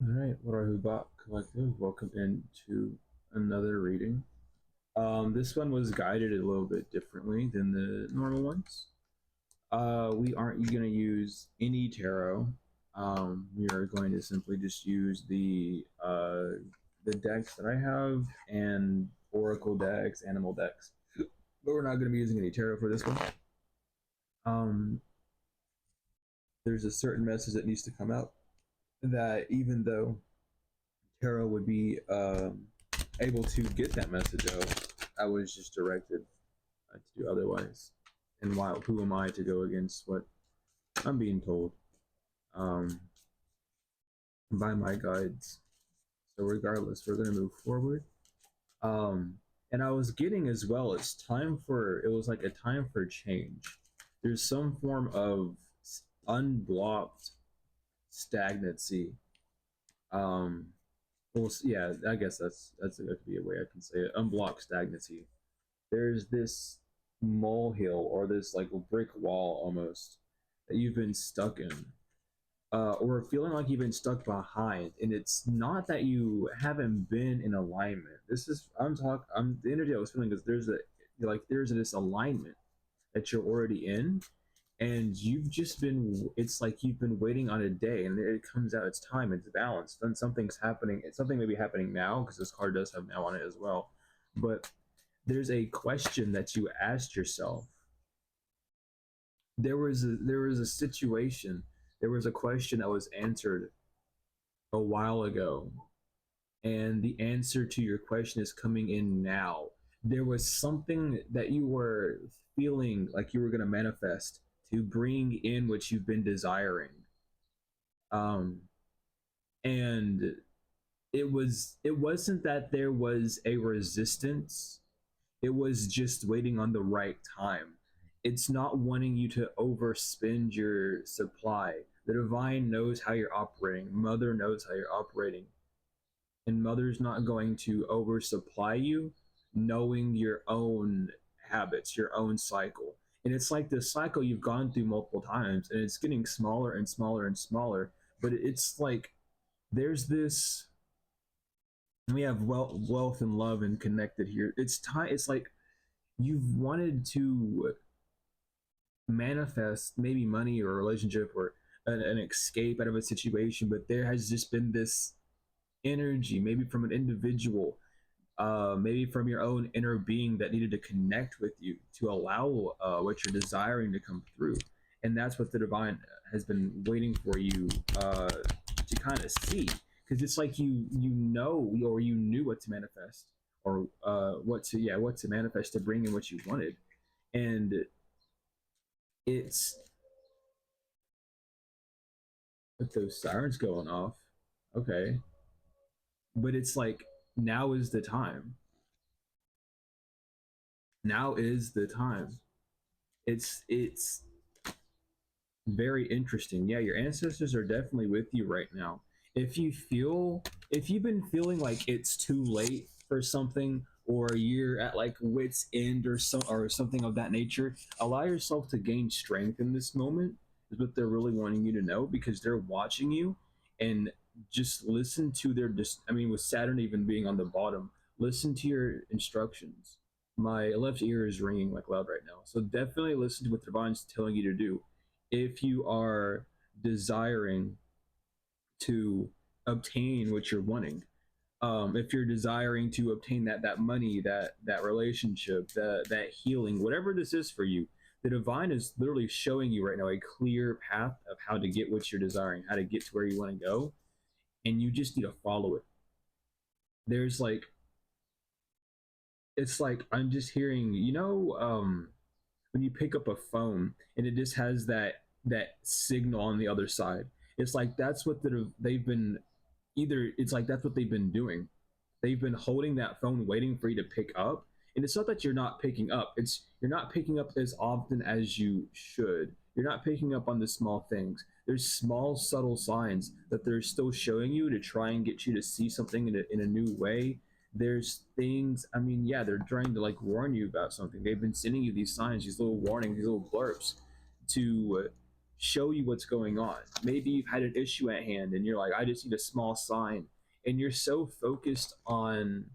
All right, what are Hubot Collective? Welcome into another reading. This one was guided a little bit differently than the normal ones. We aren't going to use any tarot. We are going to simply just use the decks that I have and oracle decks, animal decks. But we're not going to be using any tarot for this one. Um, there's a certain message that needs to come out that even though tarot would be able to get that message out, I was just directed to do otherwise. And why? Who am I to go against what I'm being told um, by my guides? So regardless, we're gonna move forward. Um, and I was getting as well. It's time for. It was like a time for change. There's some form of unblocked stagnancy. Um, well, yeah, I guess that could be a way I can say it. Unblocked stagnancy. There's this molehill or this like brick wall almost that you've been stuck in, or feeling like you've been stuck behind. And it's not that you haven't been in alignment. This is I'm the energy I was feeling is there's this alignment that you're already in, and you've just been it's like you've been waiting on a day and it comes out, it's time, it's balanced, then something's happening, it's something may be happening now because this card does have now on it as well. But there's a question that you asked yourself. There was a situation, there was a question that was answered a while ago, and the answer to your question is coming in now. There was something that you were feeling like you were going to manifest to bring in what you've been desiring. um and it wasn't that there was a resistance, it was just waiting on the right time. It's not wanting you to overspend your supply. The divine knows how you're operating. Mother knows how you're operating. And mother's not going to oversupply you, knowing your own habits, your own cycle. And it's like this cycle you've gone through multiple times and it's getting smaller and smaller and smaller. But it's like there's this, we have wealth and love and connected here. It's time. It's like you've wanted to manifest maybe money or a relationship or an escape out of a situation, but there has just been this energy, maybe from an individual, maybe from your own inner being that needed to connect with you to allow what you're desiring to come through. And that's what the divine has been waiting for you to kind of see, because it's like you know, or you knew what to manifest, or what to manifest to bring in what you wanted. And it's with those sirens going off, okay, but it's like now is the time. Now is the time. It's very interesting. Yeah, your ancestors are definitely with you right now. If you've been feeling like it's too late for something, or you're at like wits end or something of that nature, allow yourself to gain strength in this moment is what they're really wanting you to know, because they're watching you. And just listen to their I mean, with Saturn even being on the bottom, listen to your instructions. My left ear is ringing like loud right now, so definitely listen to what the divine's telling you to do if you are desiring to obtain what you're wanting. If you're desiring to obtain that money, that relationship, that healing, whatever this is for you, the divine is literally showing you right now a clear path of how to get what you're desiring, how to get to where you want to go, and you just need to follow it. There's like, it's like I'm just hearing, when you pick up a phone and it just has that signal on the other side. It's like that's what they've been, either it's like that's what they've been doing. They've been holding that phone waiting for you to pick up. And it's not that you're not picking up, it's you're not picking up as often as you should. You're not picking up on the small things. There's small subtle signs that they're still showing you to try and get you to see something in a new way. There's things, I mean, yeah, they're trying to like warn you about something. They've been sending you these signs, these little warnings, these little blurbs to show you what's going on. Maybe you've had an issue at hand and you're like, I just need a small sign. And you're so focused on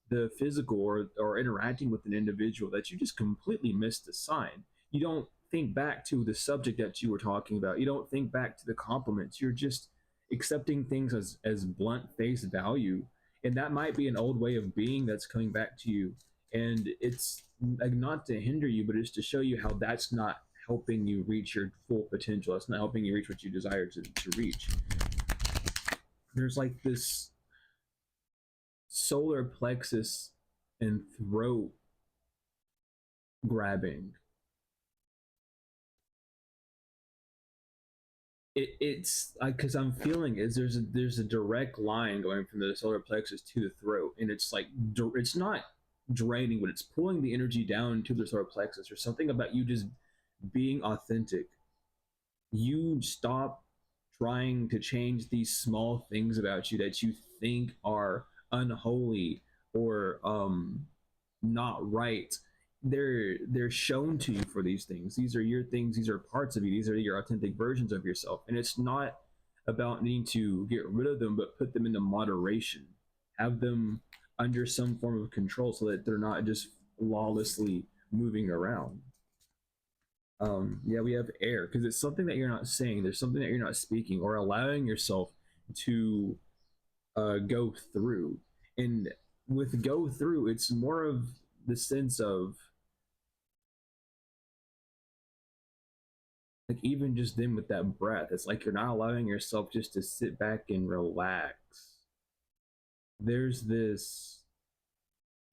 the physical or interacting with an individual that you just completely miss the sign. You don't think back to the subject that you were talking about. You don't think back to the compliments. You're just accepting things as blunt face value. And that might be an old way of being that's coming back to you. And it's like not to hinder you, but it's to show you how that's not helping you reach your full potential. It's not helping you reach what you desire to reach. There's like this solar plexus and throat grabbing. It's like because I'm feeling is there's a direct line going from the solar plexus to the throat, and it's like it's not draining, but it's pulling the energy down to the solar plexus. Or something about you just being authentic. You stop trying to change these small things about you that you think are unholy or not right. They're shown to you for these things. These are your things, these are parts of you, these are your authentic versions of yourself. And it's not about needing to get rid of them, but put them into moderation. Have them under some form of control so that they're not just lawlessly moving around. Yeah, we have air because it's something that you're not saying. There's something that you're not speaking or allowing yourself to go through. And with go through, it's more of the sense of like even just then with that breath, it's like you're not allowing yourself just to sit back and relax. There's this,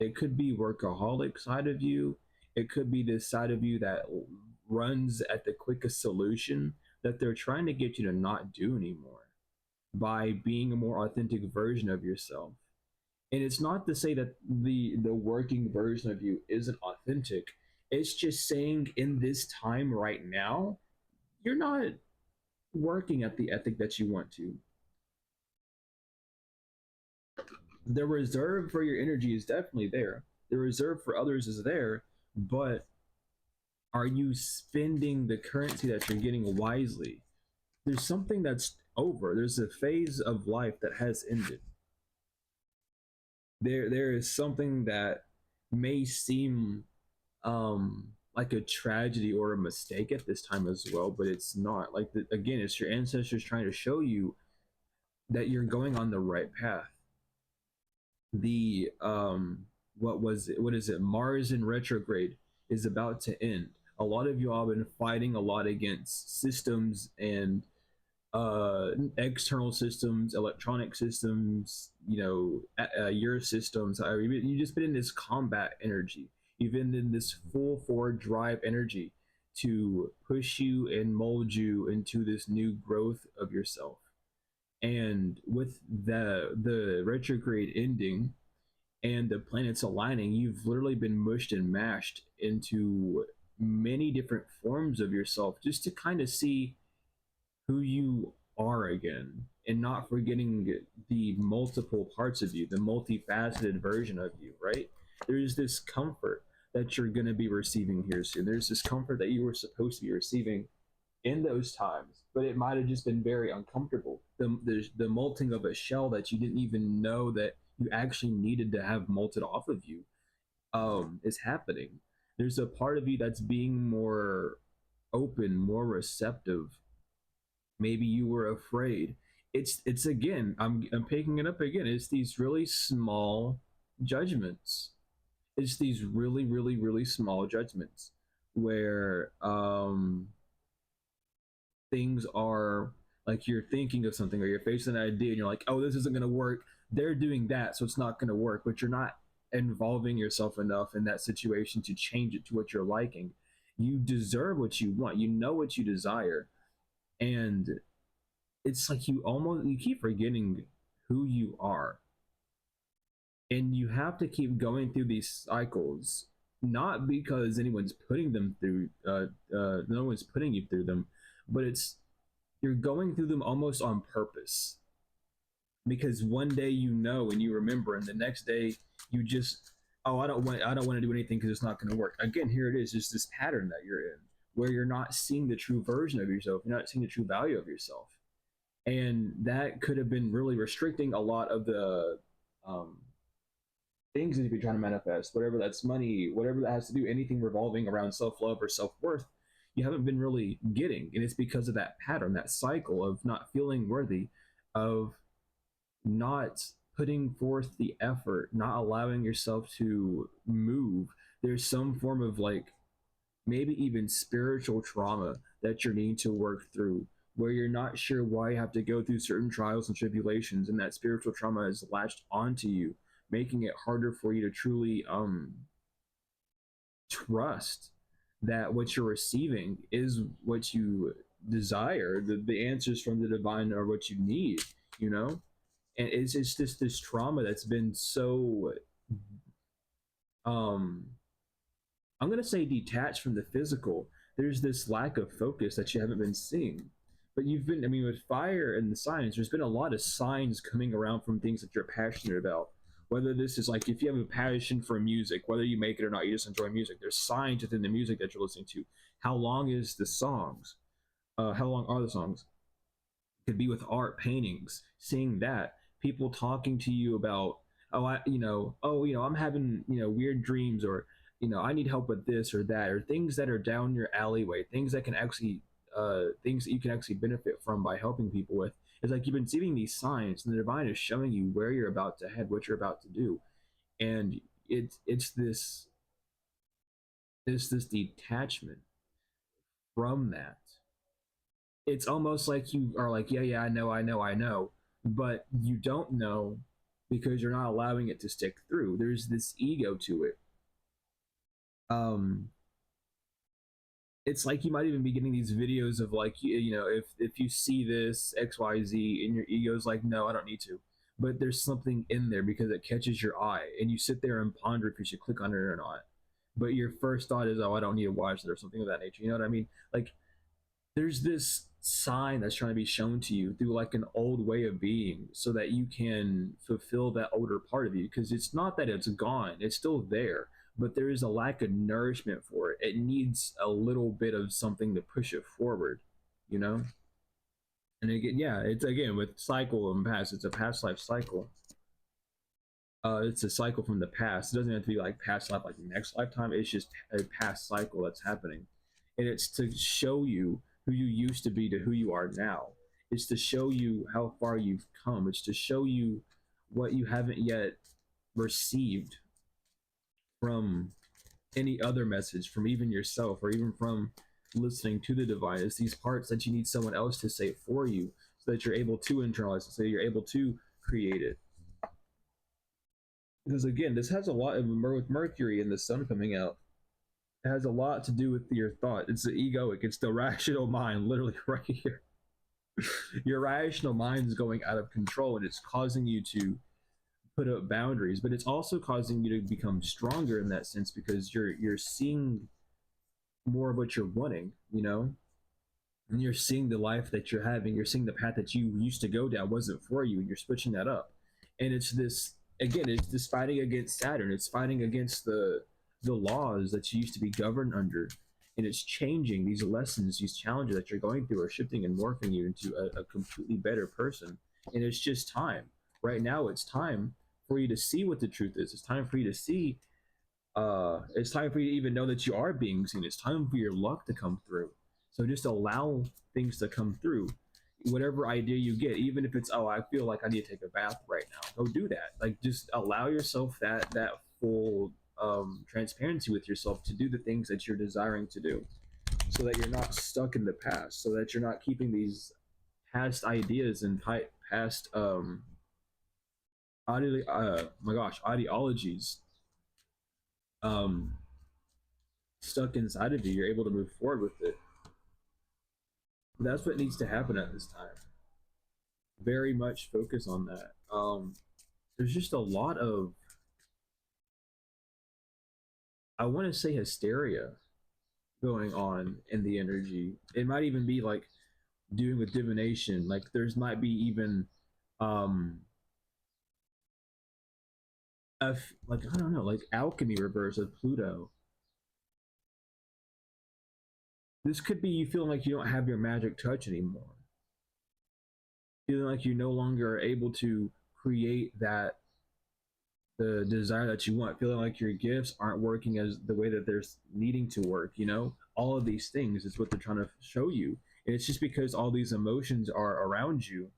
it could be workaholic side of you. It could be this side of you that runs at the quickest solution that they're trying to get you to not do anymore by being a more authentic version of yourself. And it's not to say that the working version of you isn't authentic. It's just saying in this time right now, you're not working at the ethic that you want to. The reserve for your energy is definitely there. The reserve for others is there, but are you spending the currency that you're getting wisely? There's something that's over. There's a phase of life that has ended. There is something that may seem like a tragedy or a mistake at this time as well, but it's not. Like again, it's your ancestors trying to show you that you're going on the right path. The what is it, Mars in retrograde is about to end. A lot of you all have been fighting a lot against systems and external systems, electronic systems, your systems. You just been in this combat energy. You've been in this full forward drive energy to push you and mold you into this new growth of yourself. And with the retrograde ending and the planets aligning, you've literally been mushed and mashed into many different forms of yourself just to kind of see who you are again and not forgetting the multiple parts of you, the multifaceted version of you, right? There's this comfort that you're going to be receiving here soon. There's this comfort that you were supposed to be receiving in those times, but it might have just been very uncomfortable. The molting of a shell that you didn't even know that you actually needed to have molted off of you is happening. There's a part of you that's being more open, more receptive. Maybe you were afraid. It's again, I'm picking it up again. It's these really small judgments. It's these really, really, really small judgments where things are like you're thinking of something or you're facing an idea and you're like, oh, this isn't going to work. They're doing that, so it's not going to work. But you're not involving yourself enough in that situation to change it to what you're liking. You deserve what you want. You know what you desire, and it's like you keep forgetting who you are, and you have to keep going through these cycles. Not because anyone's putting them through, no one's putting you through them, but it's you're going through them almost on purpose because one day you know and you remember and the next day you just, oh, I don't want to do anything because it's not going to work again. Here it is, just this pattern that you're in where you're not seeing the true version of yourself, you're not seeing the true value of yourself. And that could have been really restricting a lot of the um, things that you're trying to manifest, whatever that's money, whatever that has to do, anything revolving around self love or self worth, you haven't been really getting. And it's because of that pattern, that cycle of not feeling worthy, of not putting forth the effort, not allowing yourself to move. There's some form of like maybe even spiritual trauma that you're needing to work through, where you're not sure why you have to go through certain trials and tribulations, and that spiritual trauma is latched onto you, making it harder for you to truly trust that what you're receiving is what you desire. The answers from the divine are what you need, you know? And it's just this trauma that's been so um I'm going to say detached from the physical. There's this lack of focus that you haven't been seeing. But you've been, I mean, with fire and the signs, there's been a lot of signs coming around from things that you're passionate about. Whether this is like if you have a passion for music, whether you make it or not, you just enjoy music. There's signs within the music that you're listening to. How long is the songs? How long are the songs? Could be with art, paintings, seeing that, people talking to you about, oh, I'm having, weird dreams, or, I need help with this or that, or things that are down your alleyway, things that can actually, things that you can actually benefit from by helping people with. It's like you've been seeing these signs, and the divine is showing you where you're about to head, what you're about to do, and it's this detachment from that. It's almost like you are like, yeah, yeah, I know, but you don't know because you're not allowing it to stick through. There's this ego to it. Um, it's like you might even be getting these videos of like, if you see this XYZ, and your ego's like, no, I don't need to. But there's something in there because it catches your eye, and you sit there and ponder if you should click on it or not. But your first thought is, oh, I don't need to watch it, or something of that nature. You know what I mean? Like, there's this sign that's trying to be shown to you through like an old way of being, so that you can fulfill that older part of you, because it's not that it's gone, it's still there, but there is a lack of nourishment for it. It needs a little bit of something to push it forward, you know. And again, yeah, it's again with cycle and past, it's a past life cycle. It's a cycle from the past. It doesn't have to be like past life, like next lifetime. It's just a past cycle that's happening, and it's to show you who you used to be to who you are now. It's to show you how far you've come. It's to show you what you haven't yet received from any other message, from even yourself, or even from listening to the divine. It's these parts that you need someone else to say for you, so that you're able to internalize it, so you're able to create it. Because again, this has a lot of with Mercury and the sun coming out. It has a lot to do with your thought. It's the egoic. It's the rational mind, literally right here. Your rational mind is going out of control, and it's causing you to put up boundaries. But it's also causing you to become stronger in that sense, because you're seeing more of what you're wanting. And you're seeing the life that you're having. You're seeing the path that you used to go down wasn't for you, and you're switching that up. And it's this again. It's this fighting against Saturn. It's fighting against the laws that you used to be governed under, and it's changing these lessons, these challenges that you're going through are shifting and morphing you into a completely better person. And it's just time. Right now, it's time for you to see what the truth is. It's time for you to see. It's time for you to even know that you are being seen. It's time for your luck to come through. So just allow things to come through. Whatever idea you get, even if it's, oh, I feel like I need to take a bath right now, go do that. Like, just allow yourself that full transparency with yourself to do the things that you're desiring to do, so that you're not stuck in the past, so that you're not keeping these past ideas and past ideologies um, stuck inside of you. You're able to move forward with it. That's what needs to happen at this time. Very much focus on that. There's just a lot of, I want to say, hysteria going on in the energy. It might even be like doing with divination. Like there's might be even um like, I don't know, like alchemy reverse of Pluto. This could be you feeling like you don't have your magic touch anymore, feeling like you no longer are able to create that the desire that you want, feeling like your gifts aren't working as the way that they're needing to work. All of these things is what they're trying to show you, and it's just because all these emotions are around you,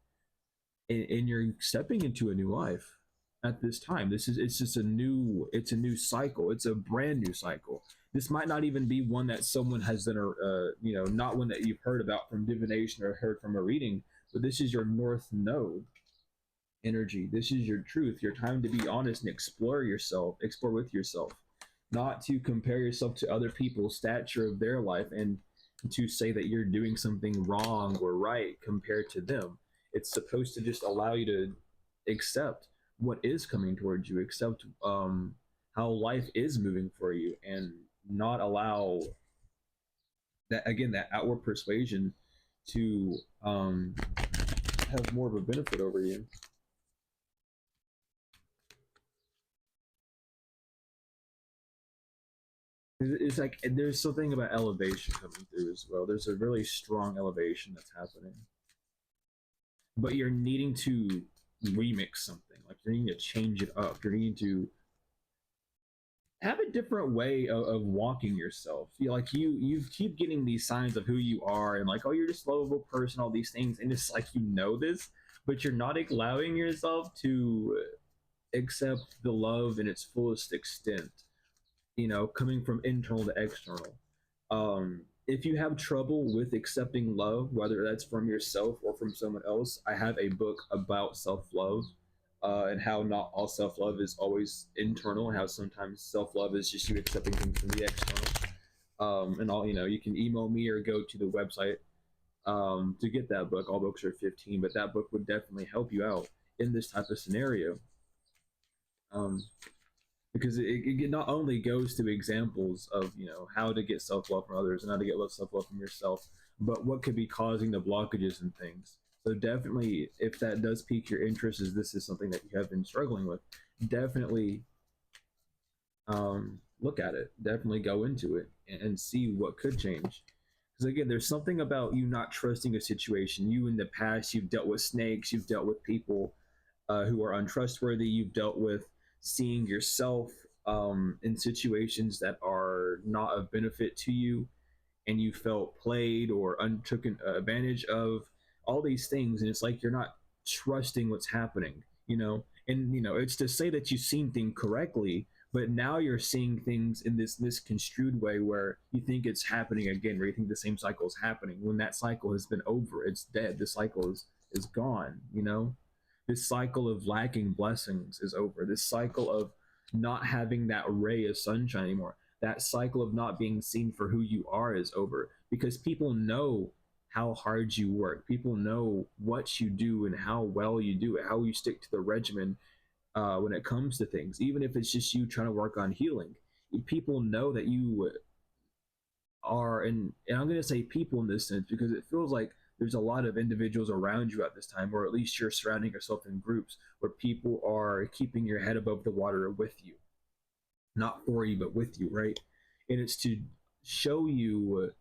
and you're stepping into a new life at this time. It's just a new cycle. It's a brand new cycle. This might not even be one that someone has done, not one that you've heard about from divination or heard from a reading, but this is your north node energy. This is your truth, your time to be honest and explore with yourself, not to compare yourself to other people's stature of their life and to say that you're doing something wrong or right compared to them. It's supposed to just allow you to accept what is coming towards you, accept how life is moving for you, and not allow that, again, that outward persuasion to have more of a benefit over you. It's like there's something about elevation coming through as well. There's a really strong elevation that's happening, but you're needing to remix something. Like you're needing to change it up. You're needing to have a different way of walking yourself. Like you keep getting these signs of who you are, and like, oh, you're just a lovable person, all these things, and it's like this, but you're not allowing yourself to accept the love in its fullest extent. Coming from internal to external. If you have trouble with accepting love, whether that's from yourself or from someone else, I have a book about self love, and how not all self love is always internal, and how sometimes self love is just you accepting things from the external. And all, you can email me or go to the website to get that book. All books are 15, but that book would definitely help you out in this type of scenario. Um, because it not only goes to examples of how to get self-love from others and how to get self-love from yourself, but what could be causing the blockages and things. So definitely, if that does pique your interest, is this is something that you have been struggling with, definitely look at it, definitely go into it, and see what could change. Because again, there's something about you not trusting a situation. You, in the past, you've dealt with snakes, you've dealt with people who are untrustworthy. You've dealt with seeing yourself in situations that are not of benefit to you, and you felt played or taken advantage of. All these things, and it's like you're not trusting what's happening. And it's to say that you've seen things correctly, but now you're seeing things in this misconstrued way where you think it's happening again, where you think the same cycle is happening when that cycle has been over. It's dead. The cycle is gone. This cycle of lacking blessings is over. This cycle of not having that ray of sunshine anymore. That cycle of not being seen for who you are is over, because people know how hard you work. People know what you do and how well you do it, how you stick to the regimen when it comes to things, even if it's just you trying to work on healing. People know that you are, and I'm going to say people in this sense because it feels like there's a lot of individuals around you at this time, or at least you're surrounding yourself in groups where people are keeping your head above the water with you, not for you, but with you, right? And it's to show you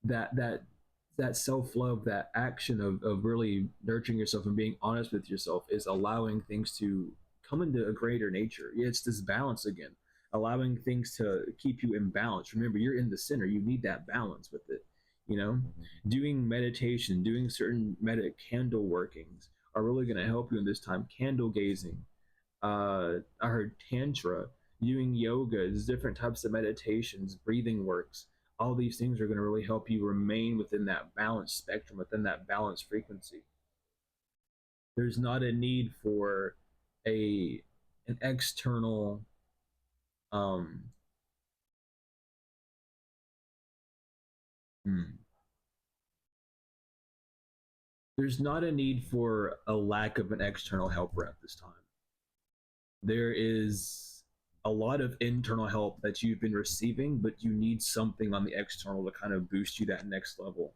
that self-love, that action of really nurturing yourself and being honest with yourself is allowing things to come into a greater nature. Yeah, it's this balance again, allowing things to keep you in balance. Remember, you're in the center, you need that balance with it. Doing meditation, doing certain candle workings are really going to help you in this time. Candle gazing, I heard tantra, doing yoga, there's different types of meditations, breathing works. All these things are going to really help you remain within that balanced spectrum, within that balanced frequency. There's not a need for a an external um hmm, there's not a need for a lack of an external helper at this time. There is a lot of internal help that you've been receiving, but you need something on the external to kind of boost you that next level.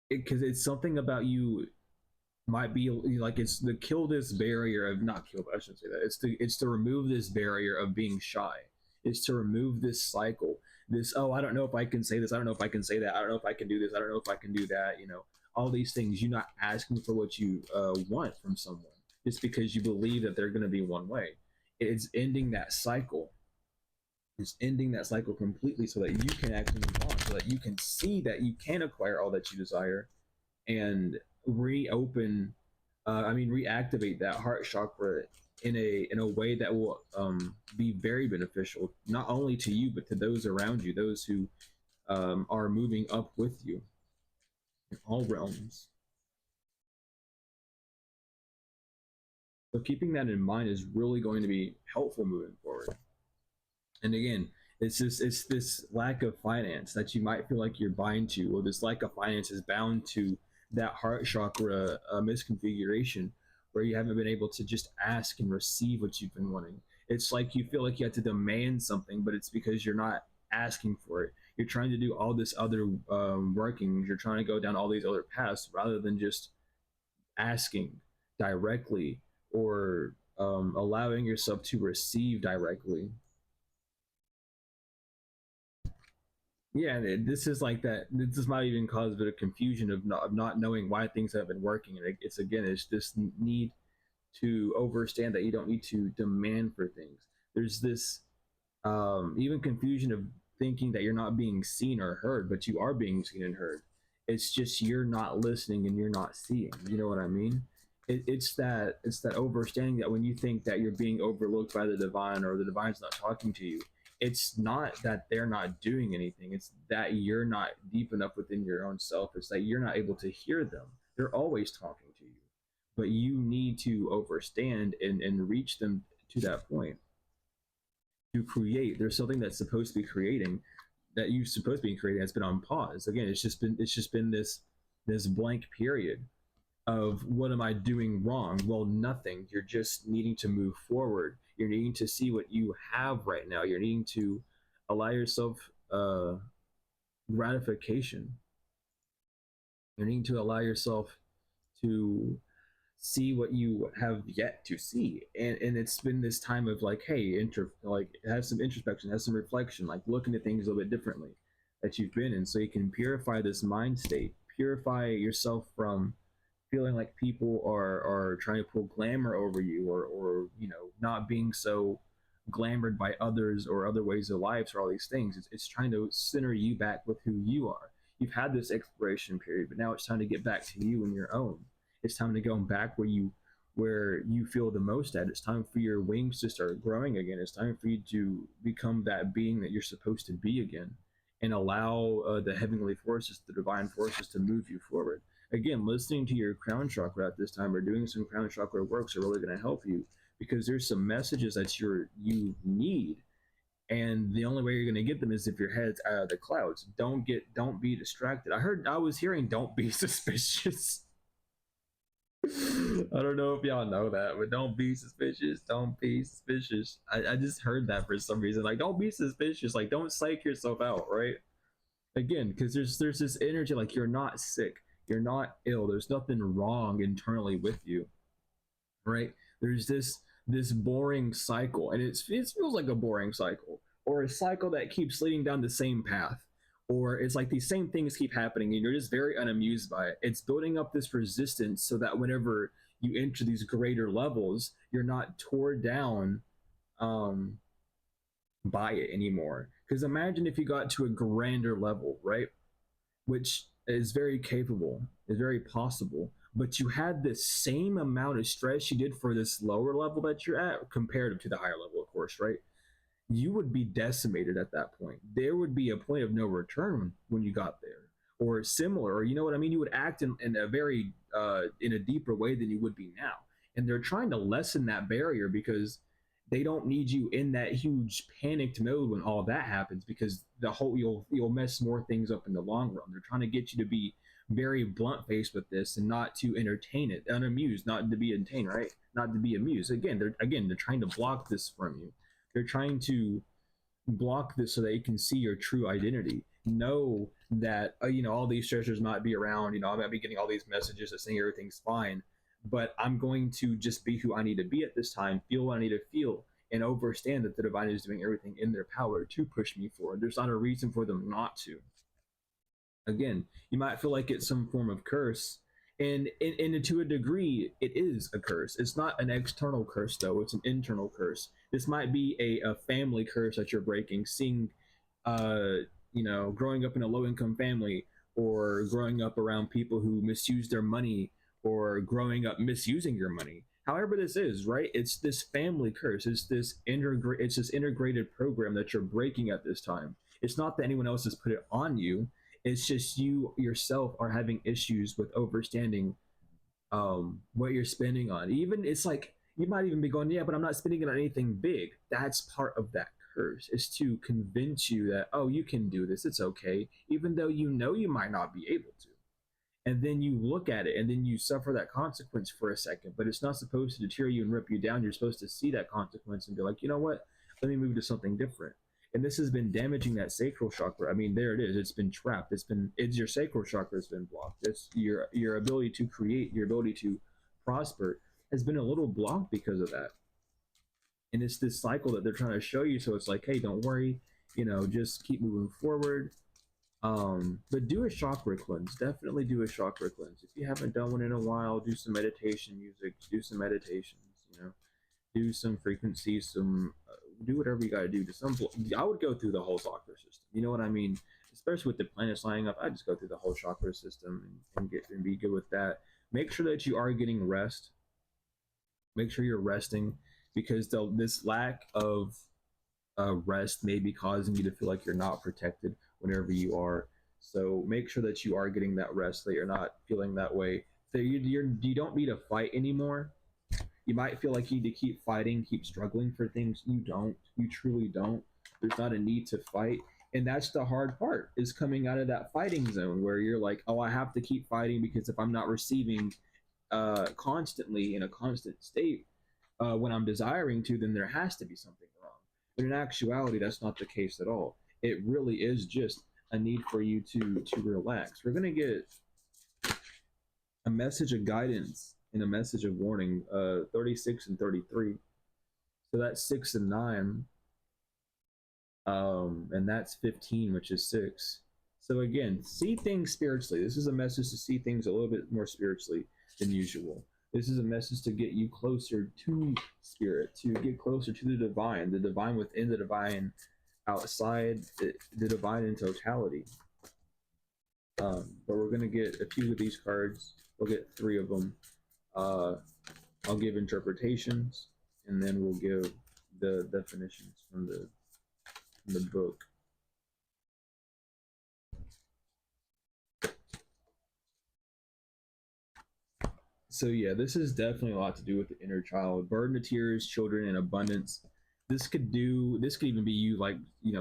Because it's something about you might be like, it's to kill this barrier of, not kill, I shouldn't say that, it's to remove this barrier of being shy. It's to remove this cycle. this, oh, I don't know if I can say this, I don't know if I can say that, I don't know if I can do this, I don't know if I can do that, all these things. You're not asking for what you want from someone just because you believe that they're going to be one way. It's ending that cycle. It's ending that cycle completely so that you can actually move on, so that you can see that you can acquire all that you desire and reopen, reactivate that heart chakra in a way that will be very beneficial, not only to you but to those around you, those who are moving up with you in all realms. So keeping that in mind is really going to be helpful moving forward. And again, it's this lack of finance that you might feel like you're bind to, or this lack of finance is bound to that heart chakra misconfiguration, where you haven't been able to just ask and receive what you've been wanting. It's like you feel like you have to demand something, but it's because you're not asking for it. You're trying to do all this other workings. You're trying to go down all these other paths rather than just asking directly, or allowing yourself to receive directly. Yeah, and this is like that. This might even cause a bit of confusion of not knowing why things have been working. And it's again, it's this need to understand that you don't need to demand for things. There's this even confusion of thinking that you're not being seen or heard, but you are being seen and heard. It's just you're not listening and you're not seeing. You know what I mean? It's that understanding that when you think that you're being overlooked by the divine, or the divine's not talking to you, it's not that they're not doing anything. It's that you're not deep enough within your own self. It's that you're not able to hear them. They're always talking to you, but you need to understand and reach them to that point to create. There's something that's supposed to be creating, that you're supposed to be creating, has been on pause. Again, it's just been this blank period of what am I doing wrong? Well, nothing. You're just needing to move forward. You're needing to see what you have right now. You're needing to allow yourself gratification. You're needing to allow yourself to see what you have yet to see. And it's been this time of like, hey, like have some introspection, have some reflection, like looking at things a little bit differently that you've been in, so you can purify this mind state, purify yourself from feeling like people are trying to pull glamour over you, or not being so glamored by others or other ways of lives or all these things. It's trying to center you back with who you are. You've had this exploration period, but now it's time to get back to you and your own. It's time to go back where you feel the most at. It's time for your wings to start growing again. It's time for you to become that being that you're supposed to be again, and allow the heavenly forces, the divine forces, to move you forward. Again, listening to your crown chakra at this time, or doing some crown chakra works, are really going to help you, because there's some messages that you need, and the only way you're going to get them is if your head's out of the clouds. Don't be distracted. I was hearing don't be suspicious. I don't know if y'all know that, but don't be suspicious. Don't be suspicious. I just heard that for some reason. Like, don't be suspicious. Like, don't psych yourself out, right? Again, because there's this energy, like you're not sick, you're not ill, there's nothing wrong internally with you, right? There's this boring cycle, and it feels like a boring cycle, or a cycle that keeps leading down the same path, or it's like these same things keep happening and you're just very unamused by it. It's building up this resistance so that whenever you enter these greater levels, you're not torn down um by it anymore. Because imagine if you got to a grander level, right? Which is very capable, is very possible, but you had the same amount of stress you did for this lower level that you're at, comparative to the higher level, of course, right? You would be decimated at that point. There would be a point of no return when you got there, or similar, or you know what I mean? You would act in a very in a deeper way than you would be now. And they're trying to lessen that barrier, because they don't need you in that huge panicked mode when all that happens, because the whole you'll mess more things up in the long run. They're trying to get you to be very blunt faced with this, and not to entertain it, unamused, not to be entertained, right? Not to be amused. They're trying to block this from you. They're trying to block this so that you can see your true identity. Know that all these stressors might be around. I might be getting all these messages that saying everything's fine, but I'm going to just be who I need to be at this time, feel what I need to feel, and understand that the divine is doing everything in their power to push me forward. There's not a reason for them not to. Again, you might feel like it's some form of curse, and to a degree it is a curse. It's not an external curse though, it's an internal curse. This might be a family curse that you're breaking, seeing uh growing up in a low income family, or growing up around people who misuse their money, or growing up misusing your money. However this is, right? It's this family curse. It's this integrated program that you're breaking at this time. It's not that anyone else has put it on you. It's just you yourself are having issues with understanding what you're spending on. Even it's like you might even be going, yeah, but I'm not spending it on anything big. That's part of that curse, is to convince you that, oh, you can do this, it's okay, even though you know you might not be able to. And then you look at it and then you suffer that consequence for a second, but it's not supposed to deter you and rip you down. You're supposed to see that consequence and be like, you know what, let me move to something different. And this has been damaging that sacral chakra. I mean, there it is. It's been trapped. It's your sacral chakra has been blocked. It's your ability to create, your ability to prosper has been a little blocked because of that. And it's this cycle that they're trying to show you. So it's like, hey, don't worry, just keep moving forward. But do a chakra cleanse. Definitely do a chakra cleanse. If you haven't done one in a while, do some meditation music, do some meditations, do some frequencies, do whatever you got to do. I would go through the whole chakra system. You know what I mean? Especially with the planets lining up, I just go through the whole chakra system and be good with that. Make sure that you are getting rest. Make sure you're resting, because this lack of rest may be causing you to feel like you're not protected whenever you are. So make sure that you are getting that rest, that you're not feeling that way. So you don't need to fight anymore. You might feel like you need to keep fighting, keep struggling for things. You don't. You truly don't. There's not a need to fight. And that's the hard part, is coming out of that fighting zone where you're like, oh, I have to keep fighting, because if I'm not receiving constantly in a constant state when I'm desiring to, then there has to be something wrong. But in actuality, that's not the case at all. It really is just a need for you to relax. We're gonna get a message of guidance and a message of warning. 36 and 33. So that's 6 and 9. And that's 15, which is 6. So again, see things spiritually. This is a message to see things a little bit more spiritually than usual. This is a message to get you closer to spirit, to get closer to the divine within, the divine outside, the divine in totality. But we're going to get a few of these cards. We'll get 3 of them. I'll give interpretations, and then we'll give the definitions from the book. So yeah, this is definitely a lot to do with the inner child. Burden of tears, children in abundance. This could even be you, like,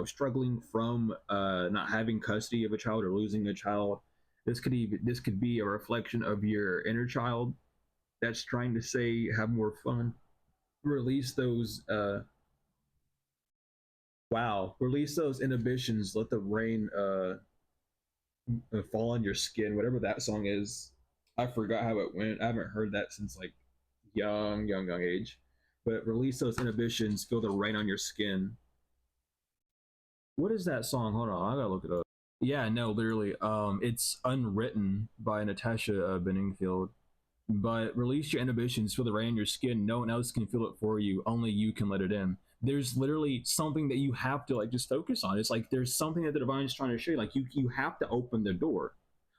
struggling from not having custody of a child or losing a child. This could be a reflection of your inner child that's trying to say, have more fun. Release those release those inhibitions. Let the rain fall on your skin, whatever that song is. I forgot how it went. I haven't heard that since like young age. But release those inhibitions, feel the rain on your skin. What is that song? Hold on, I gotta look it up. Yeah, no, literally. It's Unwritten by Natasha Benningfield. But release your inhibitions, feel the rain on your skin. No one else can feel it for you. Only you can let it in. There's literally something that you have to like just focus on. It's like there's something that the divine is trying to show you. Like you have to open the door.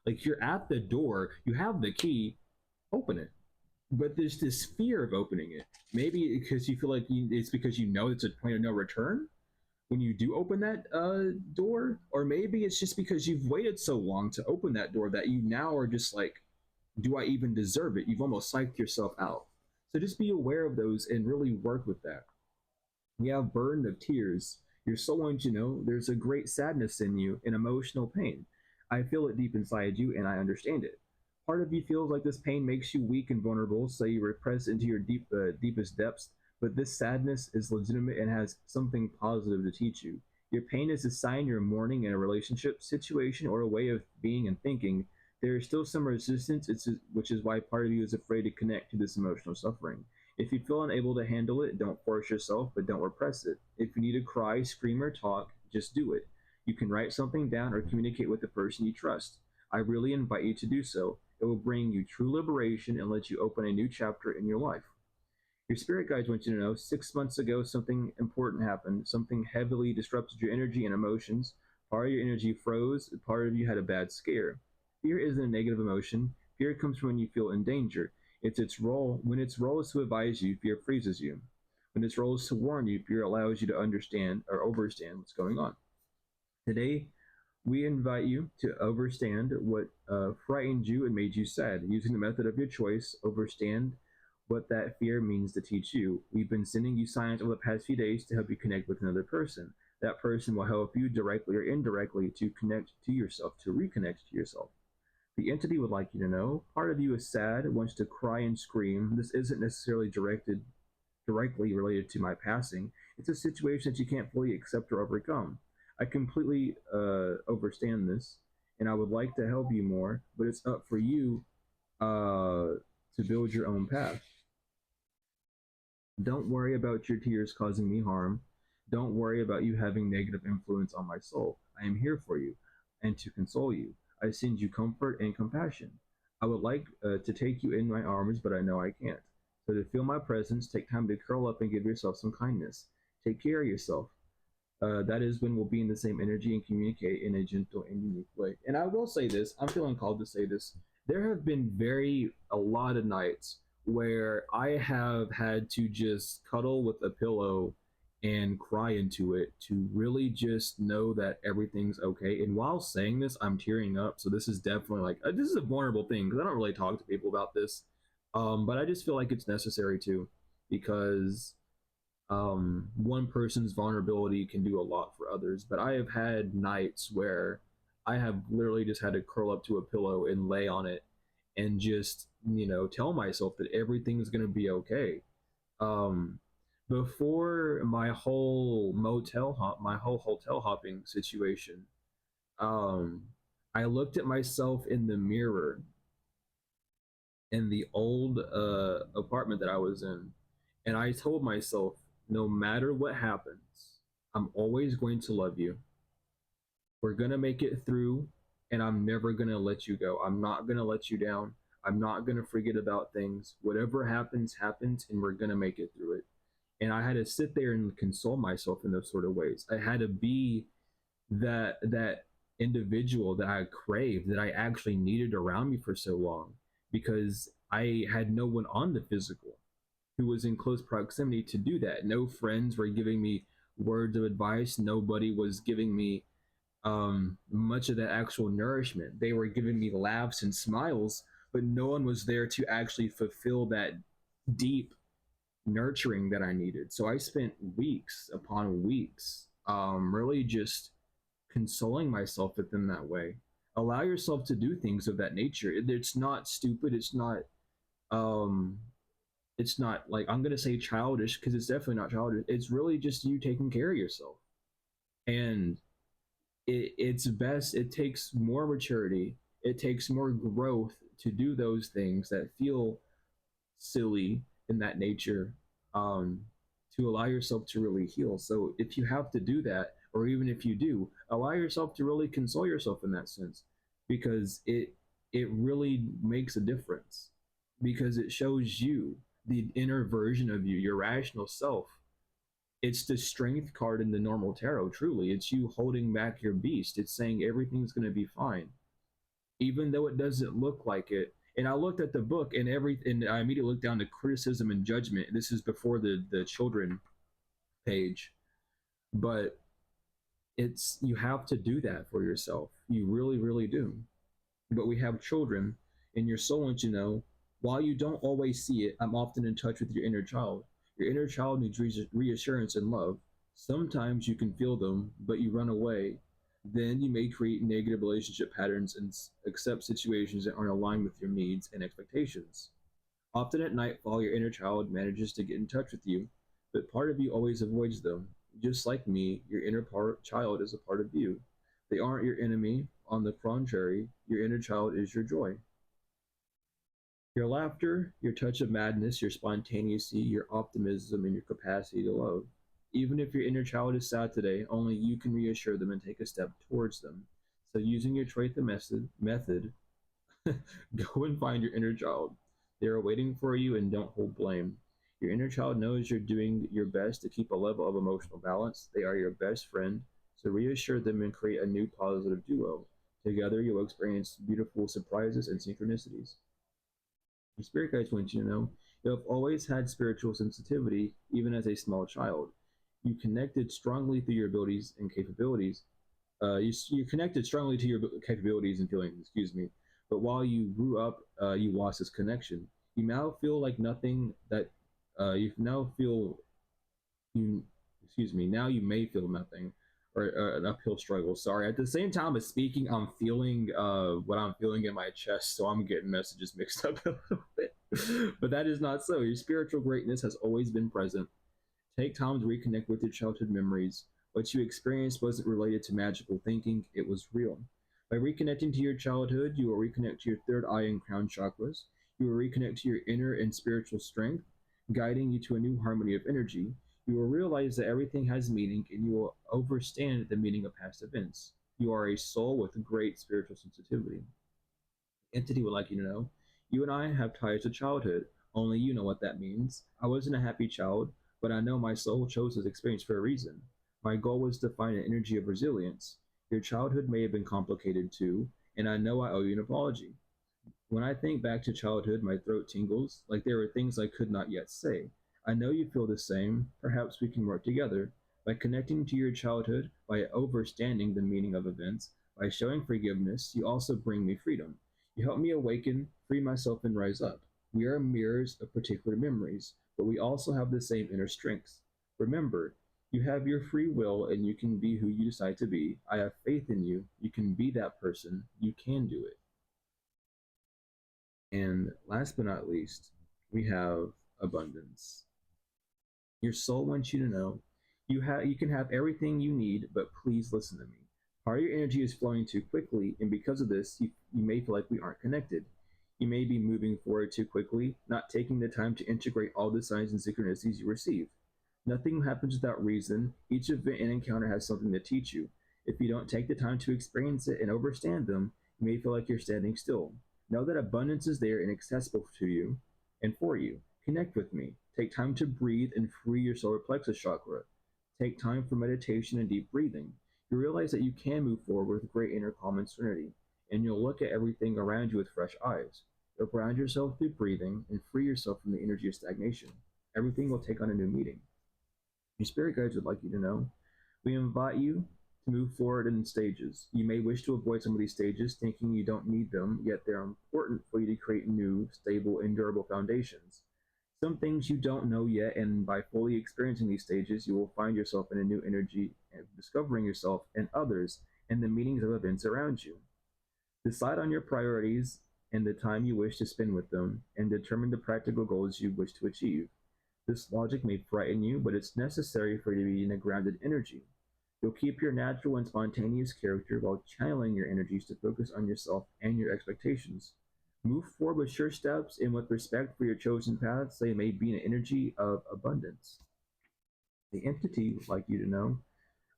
Like you're at the door, you have the key, open it. But there's this fear of opening it. Maybe because you feel like it's because it's a point of no return when you do open that door, or maybe it's just because you've waited so long to open that door that you now are just like, do I even deserve it? You've almost psyched yourself out. So just be aware of those and really work with that. We have burden of tears. Your soul wants you to know there's a great sadness in you and emotional pain. I feel it deep inside you and I understand it. Part of you feels like this pain makes you weak and vulnerable, so you repress into your deepest depths, but this sadness is legitimate and has something positive to teach you. Your pain is a sign you're mourning in a relationship, situation, or a way of being and thinking. There is still some resistance, which is why part of you is afraid to connect to this emotional suffering. If you feel unable to handle it, don't force yourself, but don't repress it. If you need to cry, scream, or talk, just do it. You can write something down or communicate with the person you trust. I really invite you to do so. It will bring you true liberation and let you open a new chapter in your life. Your spirit guides want you to know 6 months ago, something important happened. Something heavily disrupted your energy and emotions. Part of your energy froze, part of you had a bad scare. Fear isn't a negative emotion. Fear comes from when you feel in danger. It's its role. When its role is to advise you, fear freezes you. When its role is to warn you, fear allows you to understand or overstand what's going on. Today, we invite you to overstand what frightened you and made you sad. Using the method of your choice, overstand what that fear means to teach you. We've been sending you signs over the past few days to help you connect with another person. That person will help you directly or indirectly to connect to yourself, to reconnect to yourself. The entity would like you to know part of you is sad, wants to cry and scream. This isn't necessarily directly related to my passing. It's a situation that you can't fully accept or overcome. I completely understand this, and I would like to help you more, but it's up for you to build your own path. Don't worry about your tears causing me harm. Don't worry about you having negative influence on my soul. I am here for you and to console you. I send you comfort and compassion. I would like to take you in my arms, but I know I can't. So to feel my presence, take time to curl up and give yourself some kindness. Take care of yourself. That is when we'll be in the same energy and communicate in a gentle and unique way. And I will say this, I'm feeling called to say this. There have been a lot of nights where I have had to just cuddle with a pillow and cry into it to really just know that everything's okay. And while saying this, I'm tearing up. So this is definitely like, this is a vulnerable thing because I don't really talk to people about this. But I just feel like it's necessary to, because one person's vulnerability can do a lot for others. But I have had nights where I have literally just had to curl up to a pillow and lay on it and just, tell myself that everything's going to be okay. Um, Before my whole hotel hopping situation, um, I looked at myself in the mirror in the old apartment that I was in, and I told myself, no matter what happens, I'm always going to love you. We're going to make it through, and I'm never going to let you go. I'm not going to let you down. I'm not going to forget about things. Whatever happens, happens, and we're going to make it through it. And I had to sit there and console myself in those sort of ways. I had to be that individual that I craved, that I actually needed around me for so long, because I had no one on the physical who was in close proximity to do that. No friends were giving me words of advice. Nobody was giving me much of that actual nourishment. They were giving me laughs and smiles, but no one was there to actually fulfill that deep nurturing that I needed. So I spent weeks upon weeks, really just consoling myself with them that way. Allow yourself to do things of that nature. It's not stupid. Um, it's not like, I'm gonna say childish, because it's definitely not childish. It's really just you taking care of yourself, and it's best. It takes more maturity. It takes more growth to do those things that feel silly in that nature, um, to allow yourself to really heal. So if you have to do that, or even if you do, allow yourself to really console yourself in that sense, because it really makes a difference, because it shows you the inner version of you, your rational self. It's the strength card in the normal tarot. Truly, it's you holding back your beast. It's saying everything's going to be fine, even though it doesn't look like it. And I looked at the book, and I immediately looked down to criticism and judgment. This is before the children page, but it's, you have to do that for yourself. You really, really do. But we have children, and your soul wants you to know, while you don't always see it, I'm often in touch with your inner child. Your inner child needs reassurance and love. Sometimes you can feel them, but you run away. Then you may create negative relationship patterns and accept situations that aren't aligned with your needs and expectations. Often at nightfall, your inner child manages to get in touch with you, but part of you always avoids them. Just like me, your child is a part of you. They aren't your enemy. On the contrary, your inner child is your joy. Your laughter, your touch of madness, your spontaneity, your optimism, and your capacity to love. Even if your inner child is sad today, only you can reassure them and take a step towards them. So, using your trait the method, go and find your inner child. They are waiting for you, and don't hold blame. Your inner child knows you're doing your best to keep a level of emotional balance. They are your best friend, so reassure them and create a new positive duo. Together, you'll experience beautiful surprises and synchronicities. Your spirit guides want you to know you have always had spiritual sensitivity, even as a small child. You connected strongly through your abilities and capabilities. You connected strongly to your capabilities and feelings, excuse me. But while you grew up, you lost this connection. You now feel like nothing that you now feel you excuse me, now you may feel nothing or an uphill struggle. Sorry, at the same time as speaking, I'm feeling what I'm feeling in my chest, so I'm getting messages mixed up a little bit. But that is not so. Your spiritual greatness has always been present. Take time to reconnect with your childhood memories. What you experienced wasn't related to magical thinking, it was real. By reconnecting to your childhood, you will reconnect to your third eye and crown chakras. You will reconnect to your inner and spiritual strength, guiding you to a new harmony of energy. You will realize that everything has meaning, and you will understand the meaning of past events. You are a soul with great spiritual sensitivity. Entity would like you to know you and I have ties to childhood. Only you know what that means. I wasn't a happy child, but I know my soul chose this experience for a reason. My goal was to find an energy of resilience. Your childhood may have been complicated too, and I know I owe you an apology. When I think back to childhood, my throat tingles, like there were things I could not yet say. I know you feel the same. Perhaps we can work together. By connecting to your childhood, by understanding the meaning of events, by showing forgiveness, you also bring me freedom. You help me awaken, free myself, and rise up. We are mirrors of particular memories, but we also have the same inner strengths. Remember, you have your free will and you can be who you decide to be. I have faith in you. You can be that person. You can do it. And last but not least, we have abundance. Your soul wants you to know you can have everything you need, but please listen to me. Part of your energy is flowing too quickly, and because of this, you may feel like we aren't connected. You may be moving forward too quickly, not taking the time to integrate all the signs and synchronicities you receive. Nothing happens without reason. Each event and encounter has something to teach you. If you don't take the time to experience it and understand them, you may feel like you're standing still. Know that abundance is there and accessible to you and for you. Connect with me. Take time to breathe and free your solar plexus chakra. Take time for meditation and deep breathing. You realize that you can move forward with great inner calm and serenity, and you'll look at everything around you with fresh eyes. You'll ground yourself through breathing and free yourself from the energy of stagnation. Everything will take on a new meaning. Your spirit guides would like you to know we invite you to move forward in stages. You may wish to avoid some of these stages, thinking you don't need them, yet they're important for you to create new, stable, and durable foundations. Some things you don't know yet, and by fully experiencing these stages, you will find yourself in a new energy and discovering yourself and others and the meanings of events around you. Decide on your priorities and the time you wish to spend with them, and determine the practical goals you wish to achieve. This logic may frighten you, but it's necessary for you to be in a grounded energy. You'll keep your natural and spontaneous character while channeling your energies to focus on yourself and your expectations. Move forward with sure steps and with respect for your chosen paths, so you may be in an energy of abundance. The entity would like you to know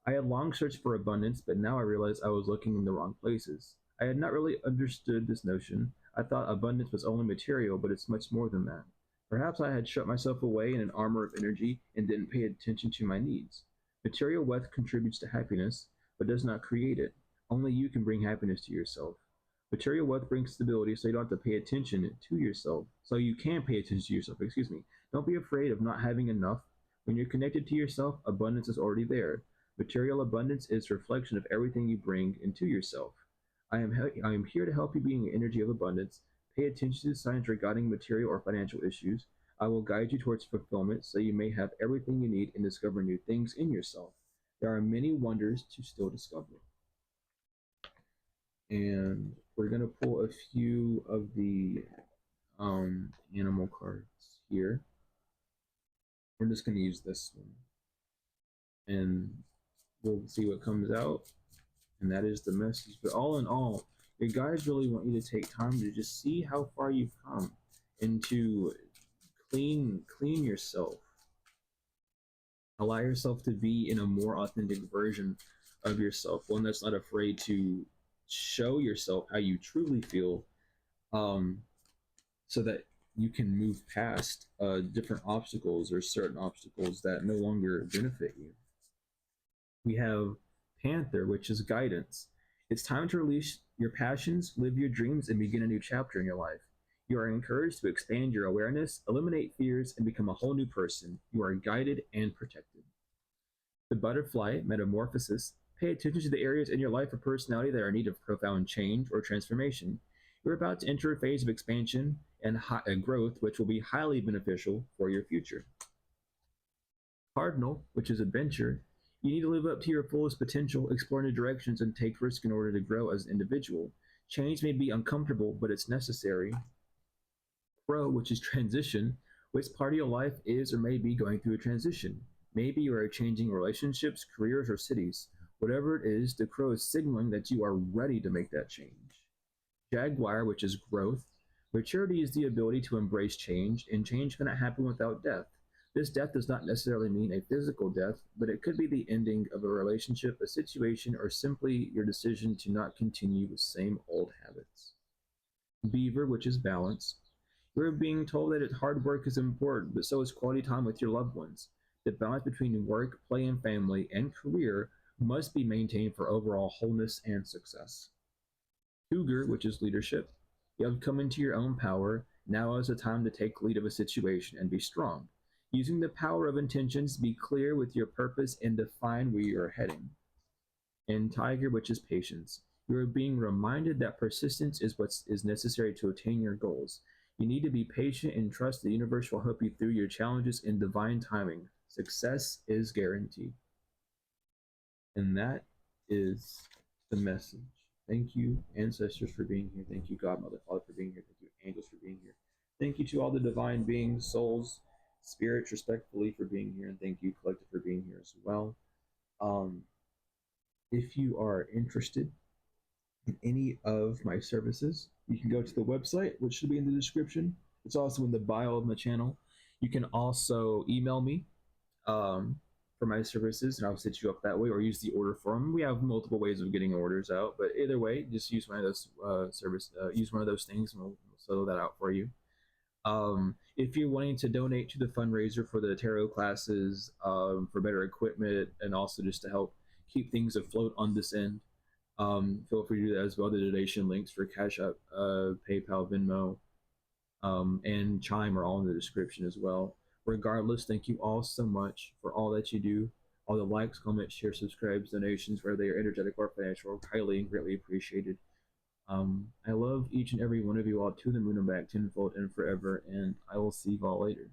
I had long searched for abundance, but now I realized I was looking in the wrong places. I had not really understood this notion. I thought abundance was only material, but it's much more than that. Perhaps I had shut myself away in an armor of energy and didn't pay attention to my needs. Material wealth contributes to happiness, but does not create it. Only you can bring happiness to yourself. Material wealth brings stability, so you don't have to pay attention to yourself. So you can pay attention to yourself, excuse me. Don't be afraid of not having enough. When you're connected to yourself, abundance is already there. Material abundance is a reflection of everything you bring into yourself. I am here to help you be in the energy of abundance. Pay attention to signs regarding material or financial issues. I will guide you towards fulfillment so you may have everything you need and discover new things in yourself. There are many wonders to still discover. And we're going to pull a few of the animal cards here. We're just going to use this one. And we'll see what comes out. And that is the message. But all in all, your guides really want you to take time to just see how far you've come and to clean yourself. Allow yourself to be in a more authentic version of yourself, one that's not afraid to show yourself how you truly feel, um, so that you can move past different obstacles or certain obstacles that no longer benefit you. We have Panther, which is guidance. It's time to release your passions, live your dreams, and begin a new chapter in your life. You are encouraged to expand your awareness, eliminate fears, and become a whole new person. You are guided and protected. The butterfly, metamorphosis. Pay attention to the areas in your life or personality that are in need of profound change or transformation. You're about to enter a phase of expansion and growth, which will be highly beneficial for your future. Cardinal, which is adventure. You need to live up to your fullest potential, explore new directions, and take risks in order to grow as an individual. Change may be uncomfortable, but it's necessary. Crow, which is transition. Which part of your life is or may be going through a transition? Maybe you are changing relationships, careers, or cities. Whatever it is, the crow is signaling that you are ready to make that change. Jaguar, which is growth. Maturity is the ability to embrace change, and change cannot happen without death. This death does not necessarily mean a physical death, but it could be the ending of a relationship, a situation, or simply your decision to not continue with same old habits. Beaver, which is balance. You're being told that hard work is important, but so is quality time with your loved ones. The balance between work, play, and family and career must be maintained for overall wholeness and success. Cougar, which is leadership. You have come into your own power. Now is the time to take lead of a situation and be strong. Using the power of intentions, be clear with your purpose and define where you are heading. And Tiger, which is patience. You are being reminded that persistence is what is necessary to attain your goals. You need to be patient and trust the universe will help you through your challenges in divine timing. Success is guaranteed. And that is the message. Thank you, ancestors, for being here. Thank you, God, Mother, Father, for being here. Thank you, angels, for being here. Thank you to all the divine beings, souls, spirits, respectfully, for being here. And thank you, collective, for being here as well. Um, if you are interested in any of my services, you can go to the website, which should be in the description. It's also in the bio of my channel. You can also email me for my services, and I'll set you up that way, or use the order form. We have multiple ways of getting orders out, but either way, just use one of those use one of those things, and we'll settle that out for you. If you're wanting to donate to the fundraiser for the tarot classes, for better equipment, and also just to help keep things afloat on this end, feel free to do that as well. The donation links for Cash App, PayPal, Venmo, and Chime are all in the description as well. Regardless, thank you all so much for all that you do. All the likes, comments, shares, subscribes, donations, whether they are energetic or financial, are highly and greatly appreciated. I love each and every one of you all, to the moon and back, tenfold and forever, and I will see you all later.